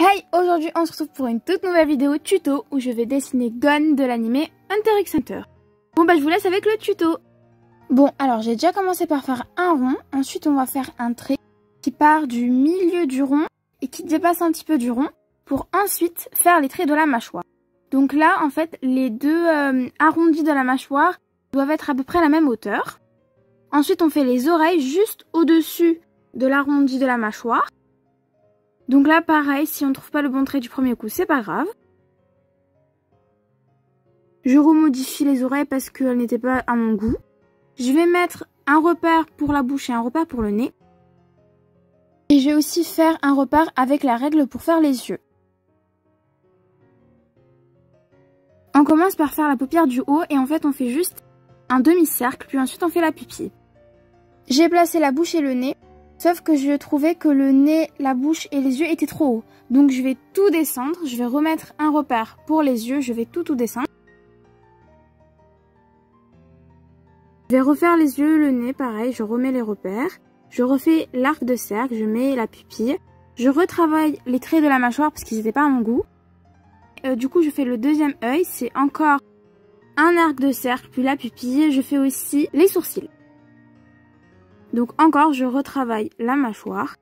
Hey, aujourd'hui on se retrouve pour une toute nouvelle vidéo tuto où je vais dessiner Gon de l'animé Hunter x Hunter. Bon bah je vous laisse avec le tuto. Bon alors j'ai déjà commencé par faire un rond, ensuite on va faire un trait qui part du milieu du rond et qui dépasse un petit peu du rond pour ensuite faire les traits de la mâchoire. Donc là en fait les deux arrondis de la mâchoire doivent être à peu près à la même hauteur. Ensuite on fait les oreilles juste au-dessus de l'arrondi de la mâchoire. Donc là, pareil, si on ne trouve pas le bon trait du premier coup, c'est pas grave. Je remodifie les oreilles parce qu'elles n'étaient pas à mon goût. Je vais mettre un repère pour la bouche et un repère pour le nez. Et je vais aussi faire un repère avec la règle pour faire les yeux. On commence par faire la paupière du haut et en fait on fait juste un demi-cercle, puis ensuite on fait la pupille. J'ai placé la bouche et le nez. Sauf que je trouvais que le nez, la bouche et les yeux étaient trop hauts. Donc je vais tout descendre. Je vais remettre un repère pour les yeux. Je vais tout descendre. Je vais refaire les yeux, le nez, pareil. Je remets les repères. Je refais l'arc de cercle. Je mets la pupille. Je retravaille les traits de la mâchoire parce qu'ils n'étaient pas à mon goût. Du coup, je fais le deuxième œil. C'est encore un arc de cercle, puis la pupille. Je fais aussi les sourcils. Donc encore, je retravaille la mâchoire.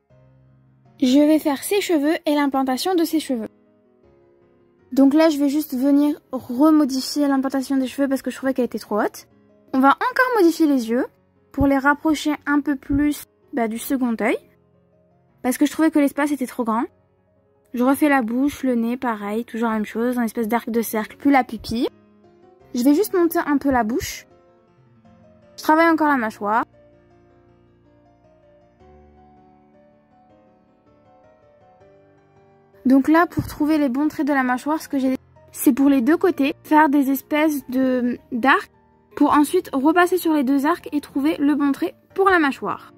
Je vais faire ses cheveux et l'implantation de ses cheveux. Donc là, je vais juste venir remodifier l'implantation des cheveux parce que je trouvais qu'elle était trop haute. On va encore modifier les yeux pour les rapprocher un peu plus du second œil. Parce que je trouvais que l'espace était trop grand. Je refais la bouche, le nez, pareil, toujours la même chose, une espèce d'arc de cercle, puis la pupille. Je vais juste monter un peu la bouche. Je travaille encore la mâchoire. Donc là, pour trouver les bons traits de la mâchoire, ce que j'ai, c'est pour les deux côtés, faire des espèces d'arcs pour ensuite repasser sur les deux arcs et trouver le bon trait pour la mâchoire.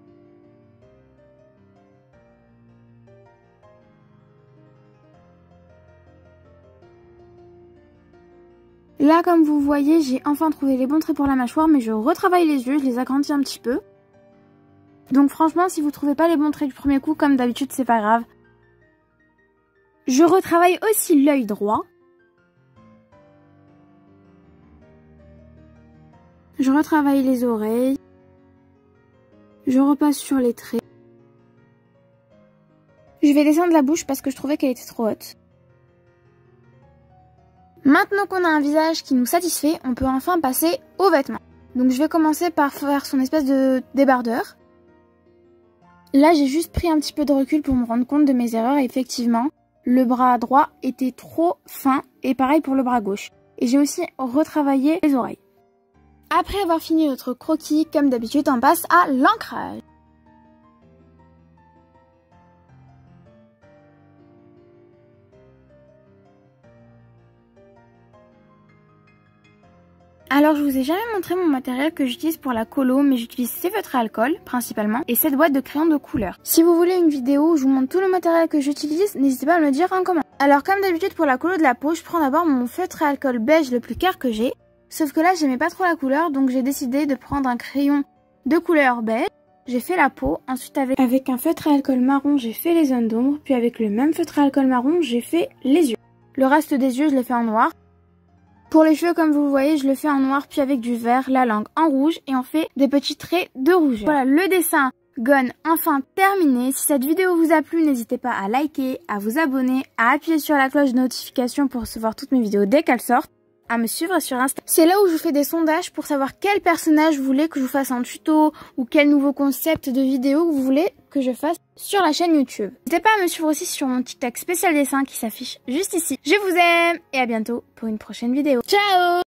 Là, comme vous voyez, j'ai enfin trouvé les bons traits pour la mâchoire, mais je retravaille les yeux, je les agrandis un petit peu. Donc franchement, si vous trouvez pas les bons traits du premier coup, comme d'habitude, c'est pas grave. Je retravaille aussi l'œil droit. Je retravaille les oreilles. Je repasse sur les traits. Je vais descendre la bouche parce que je trouvais qu'elle était trop haute. Maintenant qu'on a un visage qui nous satisfait, on peut enfin passer aux vêtements. Donc je vais commencer par faire son espèce de débardeur. Là, j'ai juste pris un petit peu de recul pour me rendre compte de mes erreurs et effectivement, le bras droit était trop fin et pareil pour le bras gauche. Et j'ai aussi retravaillé les oreilles. Après avoir fini notre croquis, comme d'habitude, on passe à l'ancrage. Alors je vous ai jamais montré mon matériel que j'utilise pour la colo, mais j'utilise ces feutres à alcool principalement et cette boîte de crayons de couleur. Si vous voulez une vidéo où je vous montre tout le matériel que j'utilise, n'hésitez pas à me le dire en commentaire. Alors comme d'habitude pour la colo de la peau, je prends d'abord mon feutre à alcool beige le plus clair que j'ai. Sauf que là j'aimais pas trop la couleur, donc j'ai décidé de prendre un crayon de couleur beige. J'ai fait la peau, ensuite avec un feutre à alcool marron j'ai fait les zones d'ombre, puis avec le même feutre à alcool marron j'ai fait les yeux. Le reste des yeux je l'ai fait en noir. Pour les cheveux, comme vous voyez, je le fais en noir puis avec du vert, la langue en rouge et on fait des petits traits de rouge. Voilà, le dessin Gon enfin terminé. Si cette vidéo vous a plu, n'hésitez pas à liker, à vous abonner, à appuyer sur la cloche de notification pour recevoir toutes mes vidéos dès qu'elles sortent, à me suivre sur Insta. C'est là où je fais des sondages pour savoir quel personnage vous voulez que je vous fasse en tuto ou quel nouveau concept de vidéo vous voulez que je fasse sur la chaîne YouTube. N'hésitez pas à me suivre aussi sur mon TikTok spécial dessin qui s'affiche juste ici. Je vous aime et à bientôt pour une prochaine vidéo. Ciao!